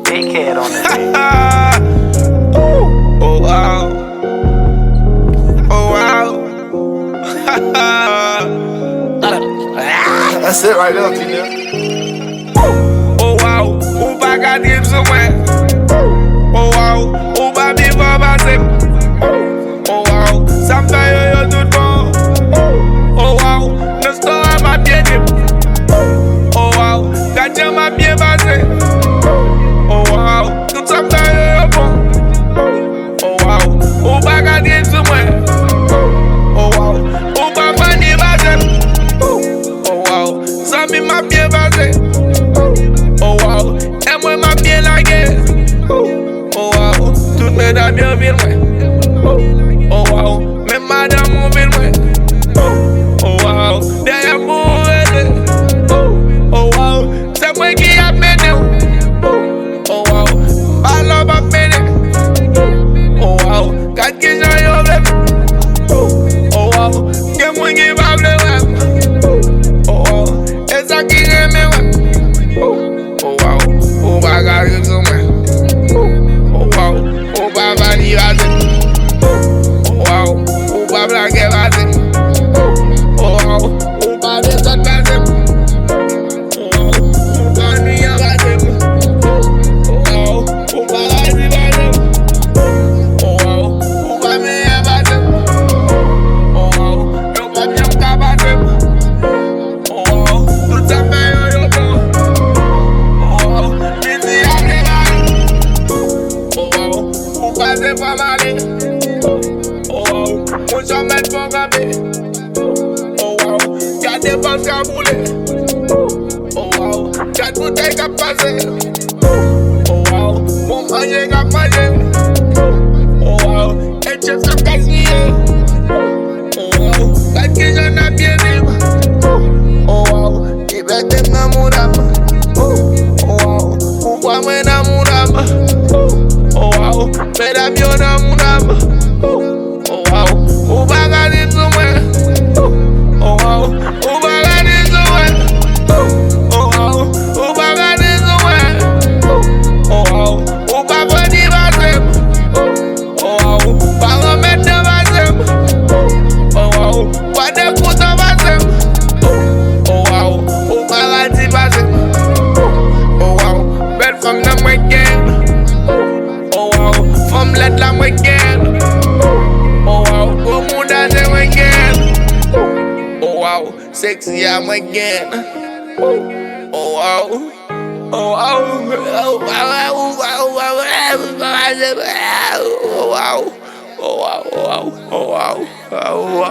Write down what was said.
Big head on it. Oh wow. Oh wow. That's it right there, T-Nip. Oh wow. Ou pa gade sou mwen. Oh wow. Ou pa mi fa pase. Oh wow. Sa m fè yo tout bon. Oh wow. Nan store ma bien dip. Oh wow. Gade ma bien passé. Oh wow. Tout sa m fè yo bon. Oh wow. Ou pa gade sou mwen. Oh wow. Ou pa fani pase. Oh wow. Sa mi ma bien passé. Oh wow. Et moi ma bien lagué. Oh wow. Tout me da bien ville moi. Oh wow. Même madame mon ville moi. Oh wow. Derrière mon aide. Oh wow. C'est moi qui a mené. Oh wow. Ballon pas mené. Oh wow. Quatre qui j'en yo blé. Oh wow. Que moi qui va blé ouais. Oh wow. Et ça qui aime ouais. Oh wow. Oh bagage sur moi. Oh wow. Oh papa ni vase. Oh wow. Oh papa qui vase. Oh wow. Oh papa de cette vase. Oh wow. Oh papa ni vase. Oh wow. Oh papa ni vase. Oh wow. Oh papa ni vase. Oh wow. Yo papa ni vase. Oh wow. Tout ça fait yo bon. Oh wow. Midi à l'éveil. Oh wow. Oh passez pas mal. Oh wow. On s'en met pour gagner. Oh wow. Y'a des banques à bouler. Oh wow. Y'a de bouteilles à passer. Oh wow. Mon manger à manger. Oh wow. Et tu sais casser. Oh wow. Parce que j'en ai bien libre. Oh wow. Il va être un amour d'âme. Oh wow. Pourquoi moi un amour d'âme? Oh wow. Mais la bien un amour d'âme. Oh wow. Ou pas gagner sur moi. Oh wow. Ou pas gagner sur moi. Oh wow. Ou pas gagner sur moi. Oh wow. Ou pas venir passer. Oh wow. Pas remettre de passer. Oh wow. Pas de coups de passer. Oh wow. Ou pas gagner passer. Oh wow. Belle femme dans moi gagne. Oh wow. Femme l'aide la moi gagne. Oh wow. Au monde à c'est moi gagne. Oh wow. Sexy à moi gagne. Oh wow. Oh wow. Oh wow. Oh wow. Oh wow. Oh wow. Oh wow. Oh wow. Oh wow.